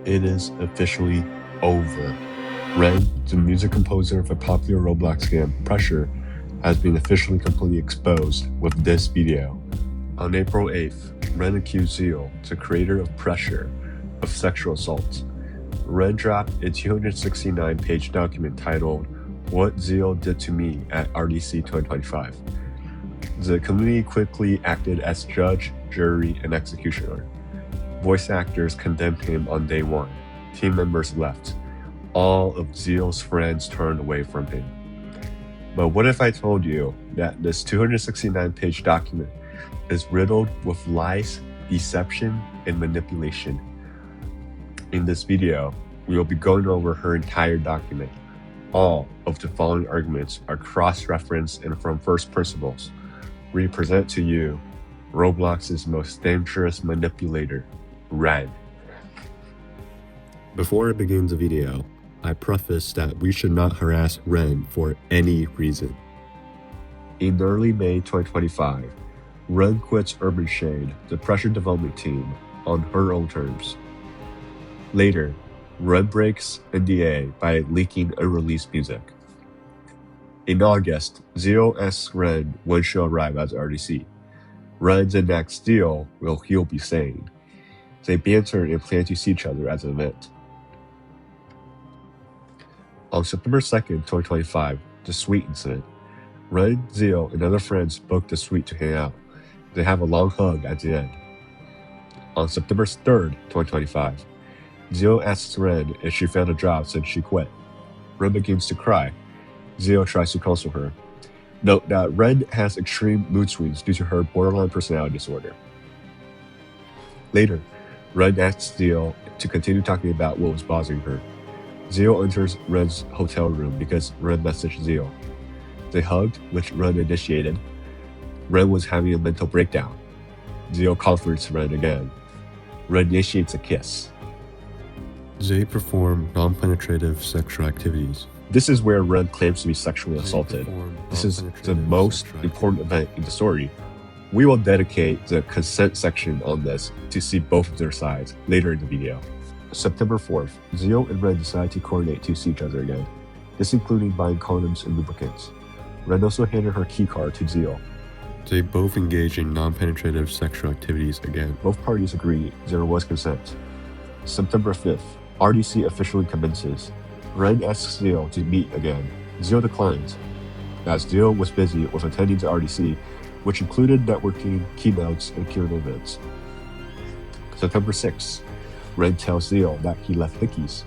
It is officially over. Ren, the music composer of a popular Roblox game, Pressure, has been officially completely exposed with this video. On April 8th, Ren accused Zeal, the creator of Pressure, of sexual assault. Ren dropped a 269-page document titled What Zeal Did to Me at RDC 2025. The community quickly acted as judge, jury, and executioner. Voice actors condemned him on day one. Team members left. All of Zeal's friends turned away from him. But what if I told you that this 269-page document is riddled with lies, deception, and manipulation? In this video, we will be going over her entire document. All of the following arguments are cross-referenced and from first principles. We present to you Roblox's most dangerous manipulator, Ren. Before I begin the video, I preface that we should not harass Ren for any reason. In early May 2025, Ren quits Urban Shade, the Pressure development team, on her own terms. Later, Ren breaks NDA by leaking unreleased music. In August, Zeal asks Ren when she'll arrive at the RDC. Ren then asks Zeal will he'll be saying. They banter and plan to see each other at the event. On September 2nd, 2025, the suite incident. Ren, Zeal, and other friends book the suite to hang out. They have a long hug at the end. On September 3rd, 2025, Zeal asks Ren if she found a job since she quit. Ren begins to cry. Zeal tries to console her. Note that Ren has extreme mood swings due to her borderline personality disorder. Later, Ren asks Zeal to continue talking about what was bothering her. Zeal enters Ren's hotel room because Ren messaged Zeal. They hugged, which Ren initiated. Ren was having a mental breakdown. Zeal comforts Ren again. Ren initiates a kiss. They perform non-penetrative sexual activities. This is where Ren claims to be sexually assaulted. This is the most important event in the story. We will dedicate the consent section on this to see both of their sides later in the video. September 4th, Zeal and Ren decide to coordinate to see each other again. This including buying condoms and lubricants. Ren also handed her keycard to Zeal. They both engage in non-penetrative sexual activities again. Both parties agree there was consent. September 5th, RDC officially commences. Ren asks Zeal to meet again. Zeal declines, as Zeal was busy with attending the RDC, which included networking, keynotes, and Q&A events. September 6th, Ren tells Zeal that he left hickeys.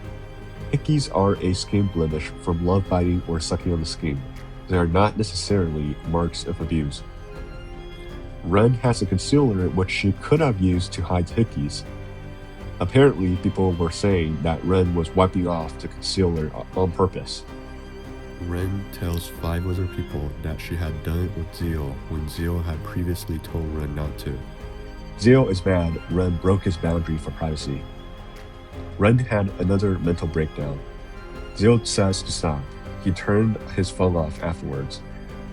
Hickeys are a skin blemish from love biting or sucking on the skin. They are not necessarily marks of abuse. Ren has a concealer which she could have used to hide hickeys. Apparently, people were saying that Ren was wiping off the concealer on purpose. Ren tells 5 other people that she had done it with Zeal when Zeal had previously told Ren not to. Zeal is mad Ren broke his boundary for privacy. Ren had another mental breakdown. Zeal says to stop. He turned his phone off afterwards.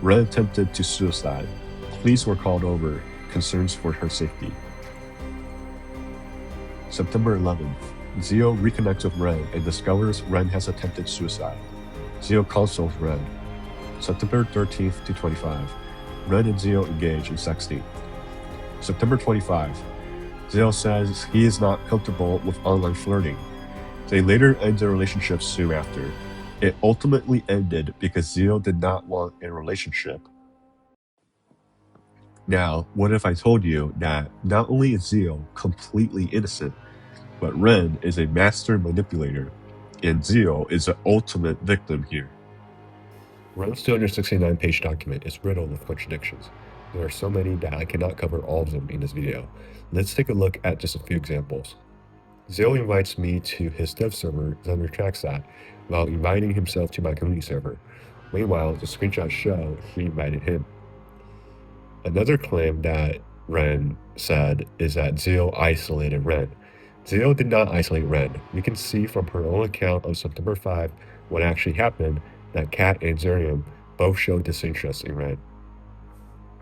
Ren attempted to suicide. Police were called over, concerns for her safety. September 11th, Zeal reconnects with Ren and discovers Ren has attempted suicide. Zeal consoles Ren. September 13th to 25, Ren and Zeal engage in sexting. September 25, Zeal says he is not comfortable with online flirting. They later end their relationship soon after. It ultimately ended because Zeal did not want a relationship. Now, what if I told you that not only is Zeal completely innocent, but Ren is a master manipulator, and Zeal is the ultimate victim here? Ren's 269-page document is riddled with contradictions. There are so many that I cannot cover all of them in this video. Let's take a look at just a few examples. Zeal invites me to his dev server, then retracts that, while inviting himself to my community server. Meanwhile, the screenshots show he invited him. Another claim that Ren said is that Zeal isolated Ren. Zeal did not isolate Ren. We can see from her own account of September 5 what actually happened that Kat and Zerium both showed disinterest in Ren.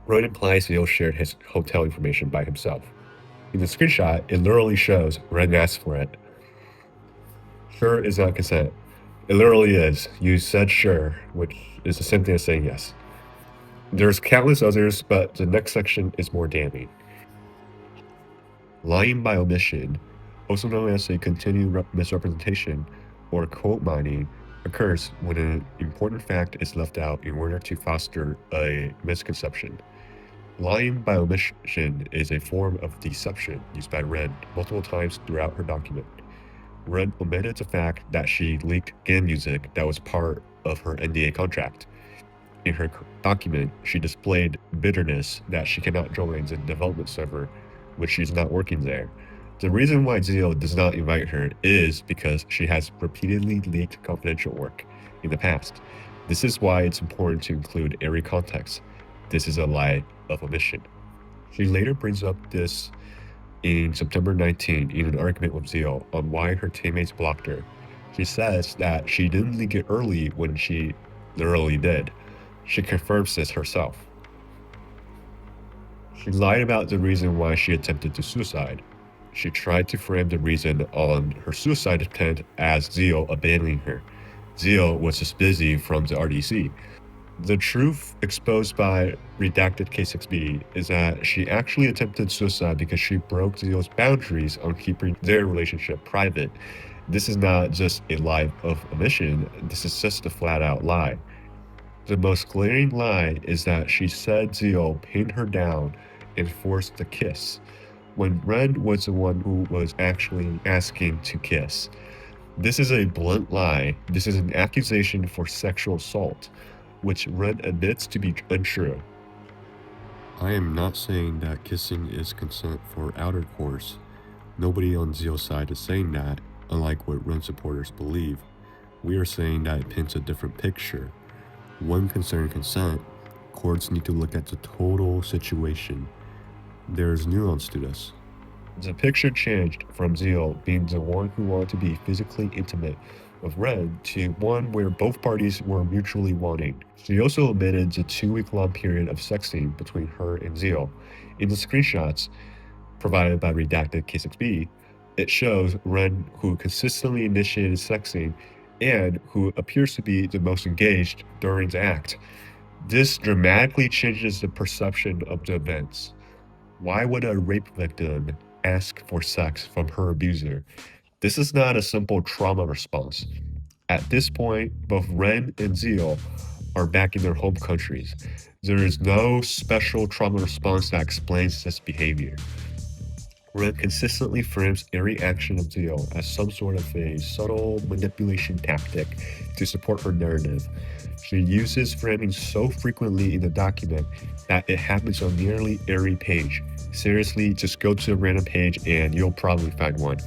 Ren implies Zeal shared his hotel information by himself. In the screenshot, it literally shows Ren asked for it. Sure is not consent. It literally is. You said sure, which is the same thing as saying yes. There's countless others, but the next section is more damning. Lying by omission, also known as a continued misrepresentation or quote mining, occurs when an important fact is left out in order to foster a misconception. Lying by omission is a form of deception used by Red multiple times throughout her document. Red omitted the fact that she leaked game music that was part of her NDA contract. In her document, she displayed bitterness that she cannot join the development server, which she's not working there. The reason why Zeal does not invite her is because she has repeatedly leaked confidential work in the past. This is why it's important to include every context. This is a lie of omission. She later brings up this in September 19 in an argument with Zeal on why her teammates blocked her. She says that she didn't leak it early when she literally did. She confirms this herself. She lied about the reason why she attempted to suicide. She tried to frame the reason on her suicide attempt as Zeal abandoning her. Zeal was just busy from the RDC. The truth exposed by redacted K6B is that she actually attempted suicide because she broke Zeal's boundaries on keeping their relationship private. This is not just a lie of omission, this is just a flat-out lie. The most glaring lie is that she said Zeal pinned her down and forced the kiss, when Red was the one who was actually asking to kiss. This is a blunt lie. This is an accusation for sexual assault, which Red admits to be untrue. I am not saying that kissing is consent for outer course. Nobody on Zeal's side is saying that, unlike what Red supporters believe. We are saying that it paints a different picture. When concerning consent, courts need to look at the total situation. There's nuance to this. The picture changed from Zeal being the one who wanted to be physically intimate with Red to one where both parties were mutually wanting. She also omitted the 2-week-long period of sexting between her and Zeal. In the screenshots provided by redacted K6B, it shows Ren who consistently initiated sexting and who appears to be the most engaged during the act. This dramatically changes the perception of the events. Why would a rape victim ask for sex from her abuser? This is not a simple trauma response. At this point, both Ren and Zeal are back in their home countries. There is no special trauma response that explains this behavior. Ren consistently frames every action of Zeal as some sort of a subtle manipulation tactic to support her narrative. She uses framing so frequently in the document that it happens on nearly every page. Seriously, just go to a random page and you'll probably find one.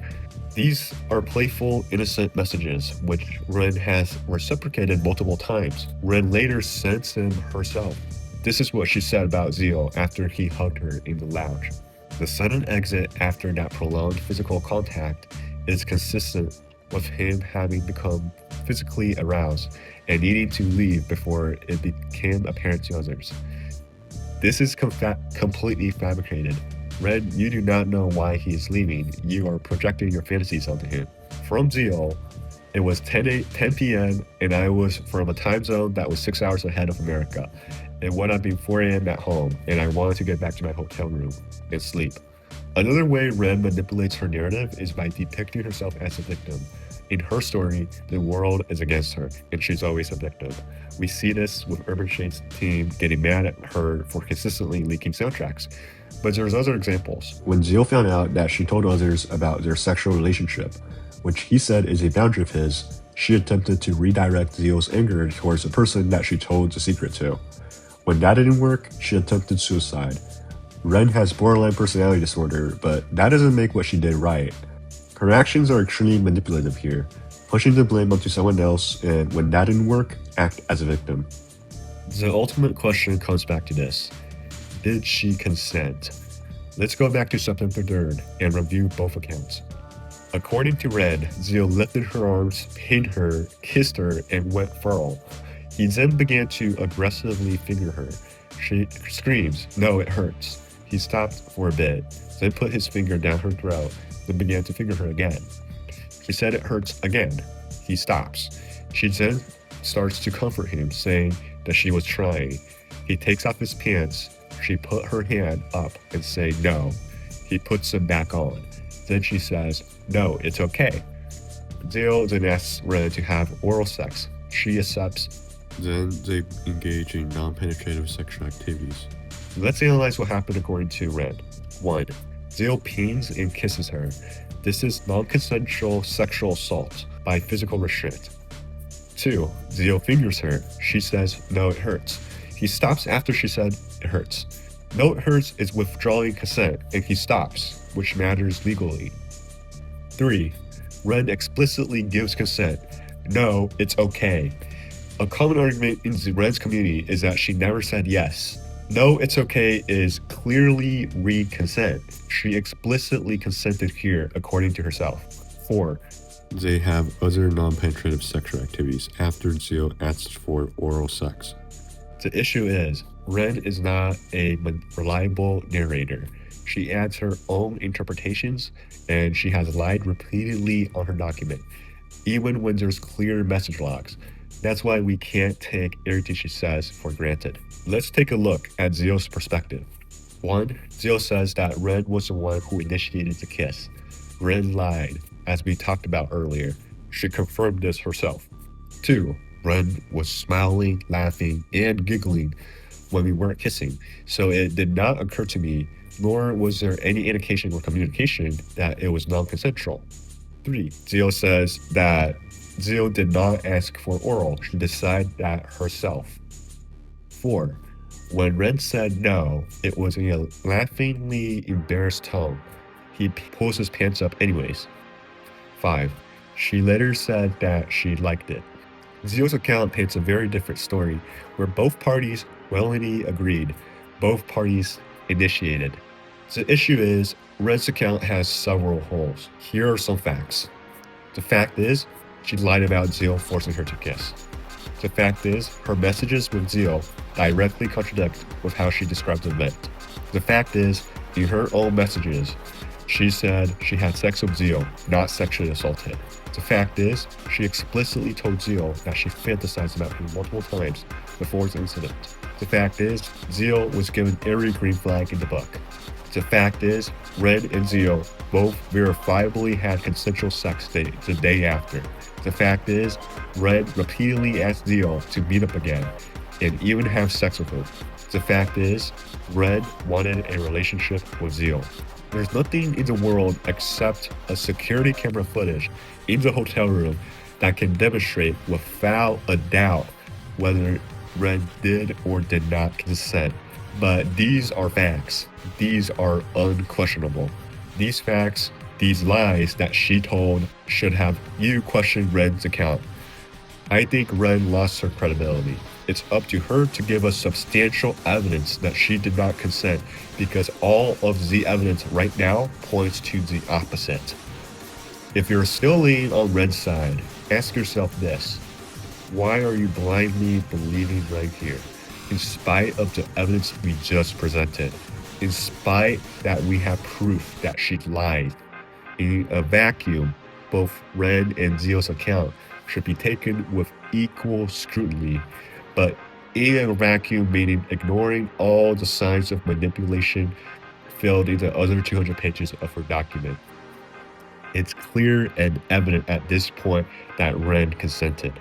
These are playful, innocent messages, which Ren has reciprocated multiple times. Ren later sends them herself. This is what she said about Zeal after he hugged her in the lounge. The sudden exit after that prolonged physical contact is consistent with him having become physically aroused and needing to leave before it became apparent to others. This is completely fabricated. Red, you do not know why he is leaving. You are projecting your fantasies onto him. From Zeal, it was 10 p.m. and I was from a time zone that was 6 hours ahead of America. It would have been 4 a.m. at home, and I wanted to get back to my hotel room and sleep. Another way Ren manipulates her narrative is by depicting herself as a victim. In her story, the world is against her, and she's always a victim. We see this with Urban Shade's team getting mad at her for consistently leaking soundtracks. But there's other examples. When Zeal found out that she told others about their sexual relationship, which he said is a boundary of his, she attempted to redirect Zeal's anger towards the person that she told the secret to. When that didn't work, she attempted suicide. Ren has borderline personality disorder, but that doesn't make what she did right. Her actions are extremely manipulative here, pushing the blame onto someone else, and when that didn't work, act as a victim. The ultimate question comes back to this. Did she consent? Let's go back to September 3rd and review both accounts. According to Red, Zeal lifted her arms, pinned her, kissed her, and went feral. He then began to aggressively finger her. She screams, "No, it hurts." He stopped for a bit, then put his finger down her throat, then began to finger her again. She said it hurts again. He stops. She then starts to comfort him, saying that she was trying. He takes off his pants. She put her hand up and say no. He puts them back on. Then she says, no, it's okay. Zeal then asks Ren to have oral sex. She accepts. Then they engage in non-penetrative sexual activities. Let's analyze what happened according to Ren. 1. Zeal pings and kisses her. This is non-consensual sexual assault by physical restraint. 2. Zeal fingers her. She says, no, it hurts. He stops after she said, it hurts. No, it hurts is withdrawing consent, and he stops, which matters legally. 3. Ren explicitly gives consent. No, it's okay. A common argument in Ren's community is that she never said yes. No, it's okay is clearly re-consent. She explicitly consented here, according to herself. 4. They have other non-penetrative sexual activities after Zeal asks for oral sex. The issue is, Ren is not a reliable narrator. She adds her own interpretations, and she has lied repeatedly on her document, even when there's clear message logs. That's why we can't take everything she says for granted. Let's take a look at Zeal's perspective. 1. Zeal says that Ren was the one who initiated the kiss. Ren lied, as we talked about earlier. She confirmed this herself. 2. Ren was smiling, laughing, and giggling when we weren't kissing, so it did not occur to me, nor was there any indication or communication that it was non-consensual. 3. Zeal says that Zeal did not ask for oral. She decided that herself. 4. When Ren said no, it was in a laughingly embarrassed tone. He pulls his pants up anyways. 5. She later said that she liked it. Zeal's account paints a very different story, where both parties willingly agreed, both parties initiated. The issue is, Ren's account has several holes. Here are some facts. The fact is, she lied about Zeal forcing her to kiss. The fact is, her messages with Zeal directly contradict with how she described the event. The fact is, in her own messages, she said she had sex with Zeal, not sexually assaulted. The fact is, she explicitly told Zeal that she fantasized about him multiple times before the incident. The fact is, Zeal was given every green flag in the book. The fact is, Ren and Zeal both verifiably had consensual sex the day after. The fact is, Ren repeatedly asked Zeal to meet up again and even have sex with her. The fact is, Ren wanted a relationship with Zeal. There's nothing in the world except a security camera footage in the hotel room that can demonstrate without a doubt whether Ren did or did not consent. But these are facts. These are unquestionable. These facts, these lies that she told should have you question Ren's account. I think Ren lost her credibility. It's up to her to give us substantial evidence that she did not consent, because all of the evidence right now points to the opposite. If you're still leaning on Ren's side, ask yourself this: why are you blindly believing Ren here, in spite of the evidence we just presented, in spite that we have proof that she lied? In a vacuum, both Ren and Zeal's account should be taken with equal scrutiny, but in a vacuum meaning ignoring all the signs of manipulation filled in the other 200 pages of her document. It's clear and evident at this point that Ren consented.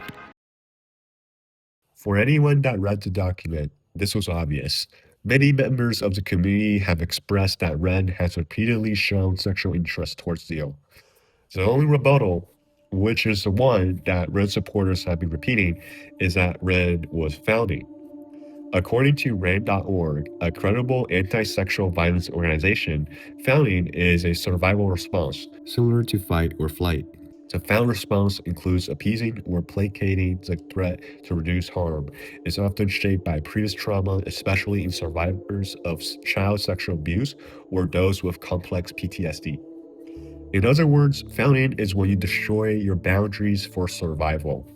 For anyone that read the document, this was obvious. Many members of the community have expressed that Ren has repeatedly shown sexual interest towards Zeal. The only rebuttal, which is the one that Ren supporters have been repeating, is that Ren was Fawning. According to RAND.org, a credible anti-sexual violence organization, Fawning is a survival response, similar to fight or flight. The Fawning response includes appeasing or placating the threat to reduce harm. It's often shaped by previous trauma, especially in survivors of child sexual abuse or those with complex PTSD. In other words, Fawning is when you destroy your boundaries for survival.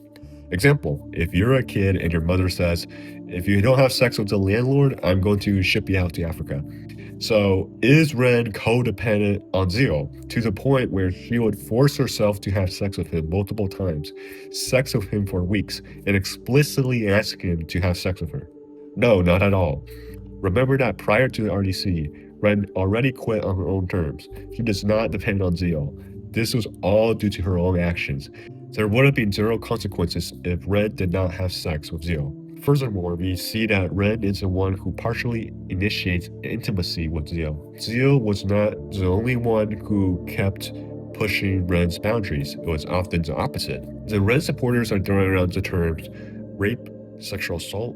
Example, if you're a kid and your mother says, if you don't have sex with the landlord, I'm going to ship you out to Africa. So, is Ren codependent on Zeal to the point where she would force herself to have sex with him multiple times, sex with him for weeks, and explicitly ask him to have sex with her? No, not at all. Remember that prior to the RDC, Ren already quit on her own terms. She does not depend on Zeal. This was all due to her own actions. There would have been zero consequences if Ren did not have sex with Zeal. Furthermore, we see that Ren is the one who partially initiates intimacy with Zeal. Zeal was not the only one who kept pushing Ren's boundaries. It was often the opposite. The Ren supporters are throwing around the terms rape, sexual assault,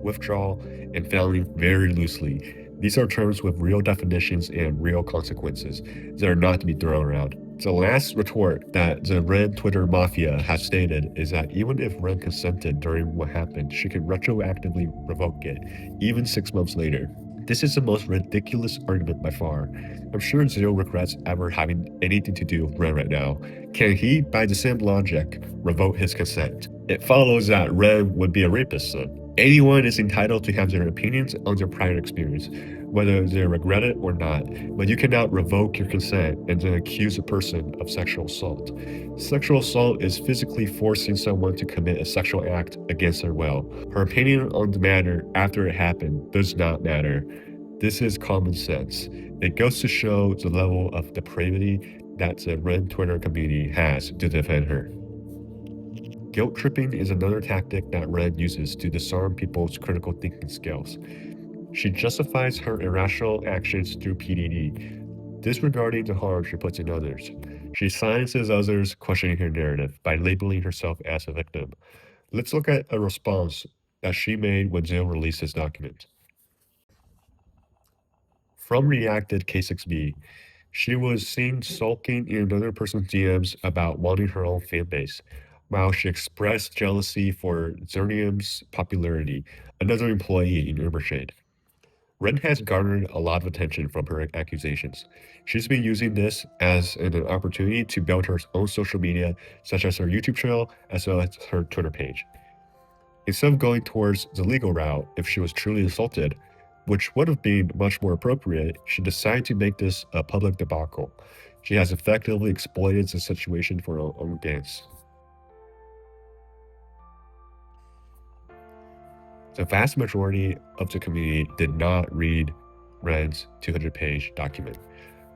withdrawal, and fouling very loosely. These are terms with real definitions and real consequences. They are not to be thrown around. The last retort that the Ren Twitter Mafia has stated is that even if Ren consented during what happened, she can retroactively revoke it, even 6 months later. This is the most ridiculous argument by far. I'm sure Zero regrets ever having anything to do with Ren right now. Can he, by the same logic, revoke his consent? It follows that Ren would be a rapist then. Anyone is entitled to have their opinions on their prior experience, whether they regret it or not, but you cannot revoke your consent and then accuse a person of sexual assault. Sexual assault is physically forcing someone to commit a sexual act against their will. Her opinion on the matter after it happened does not matter. This is common sense. It goes to show the level of depravity that the Ren Twitter community has to defend her. Guilt tripping is another tactic that Ren uses to disarm people's critical thinking skills. She justifies her irrational actions through PDD, disregarding the harm she puts in others. She silences others questioning her narrative by labeling herself as a victim. Let's look at a response that she made when Zeal released his document. From Reacted K6B, she was seen sulking in another person's DMs about wanting her own fanbase, while she expressed jealousy for Zernium's popularity, another employee in Ubershade. Ren has garnered a lot of attention from her accusations. She's been using this as an opportunity to build her own social media, such as her YouTube channel as well as her Twitter page. Instead of going towards the legal route if she was truly assaulted, which would have been much more appropriate, she decided to make this a public debacle. She has effectively exploited the situation for her own gains. The vast majority of the community did not read Ren's 200-page document.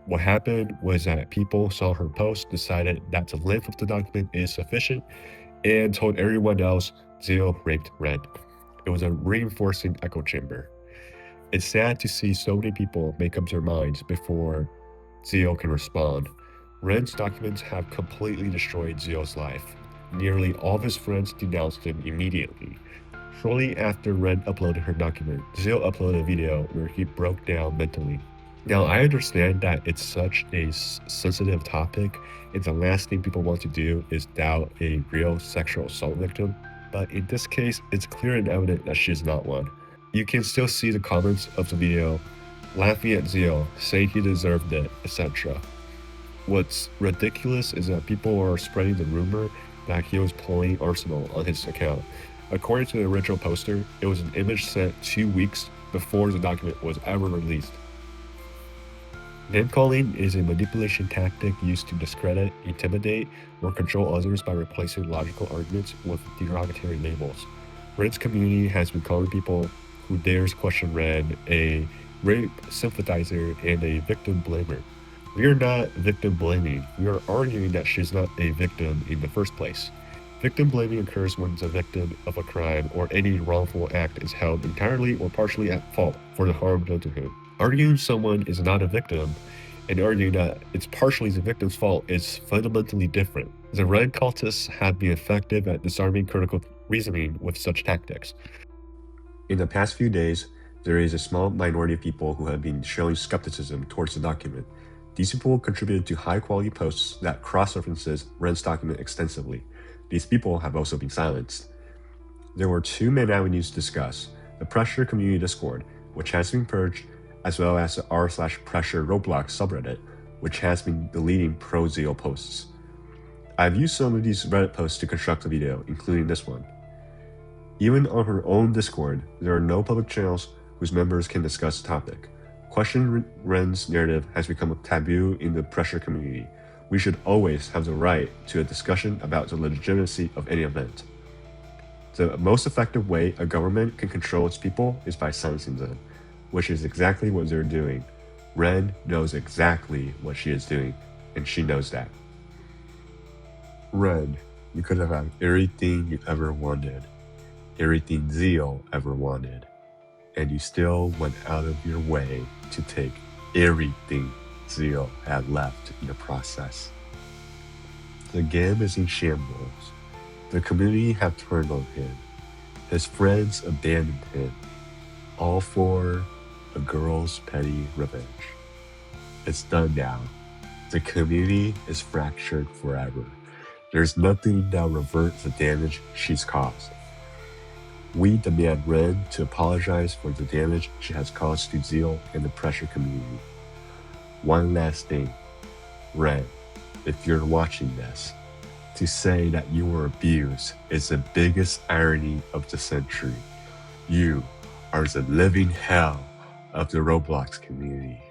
What happened was that people saw her post, decided that the length of the document is sufficient, and told everyone else Zeal raped Ren. It was a reinforcing echo chamber. It's sad to see so many people make up their minds before Zeal can respond. Ren's documents have completely destroyed Zeal's life. Nearly all of his friends denounced him immediately. Shortly after Ren uploaded her document, Zeal uploaded a video where he broke down mentally. Now, I understand that it's such a sensitive topic, and the last thing people want to do is doubt a real sexual assault victim, but in this case, it's clear and evident that she's not one. You can still see the comments of the video laughing at Zeal, saying he deserved it, etc. What's ridiculous is that people are spreading the rumor that he was playing Arsenal on his account. According to the original poster, it was an image sent 2 weeks before the document was ever released. Name-calling is a manipulation tactic used to discredit, intimidate, or control others by replacing logical arguments with derogatory labels. Ren's community has been calling people who dares question Ren a rape sympathizer and a victim blamer. We are not victim blaming, we are arguing that she's not a victim in the first place. Victim blaming occurs when the victim of a crime or any wrongful act is held entirely or partially at fault for the harm done to him. Arguing someone is not a victim and arguing that it's partially the victim's fault is fundamentally different. The Ren cultists have been effective at disarming critical reasoning with such tactics. In the past few days, there is a small minority of people who have been showing skepticism towards the document. These people contributed to high-quality posts that cross-references Ren's document extensively. These people have also been silenced. There were two main avenues to discuss: the Pressure Community Discord, which has been purged, as well as the r/pressure Roblox subreddit, which has been deleting pro-Zeal posts. I've used some of these Reddit posts to construct the video, including this one. Even on her own Discord, there are no public channels whose members can discuss the topic. Questioning Ren's narrative has become a taboo in the pressure community. We should always have the right to a discussion about the legitimacy of any event. The most effective way a government can control its people is by silencing them, which is exactly what they're doing. Ren knows exactly what she is doing, and she knows that. Ren, you could have had everything you ever wanted, everything Zeal ever wanted, and you still went out of your way to take everything Zeal had left in the process. The game is in shambles. The community have turned on him. His friends abandoned him, all for a girl's petty revenge. It's done now. The community is fractured forever. There's nothing that'll revert the damage she's caused. We demand Ren to apologize for the damage she has caused to Zeal and the pressure community. One last thing. Ren, if you're watching this, to say that you were abused is the biggest irony of the century. You are the living hell of the Roblox community.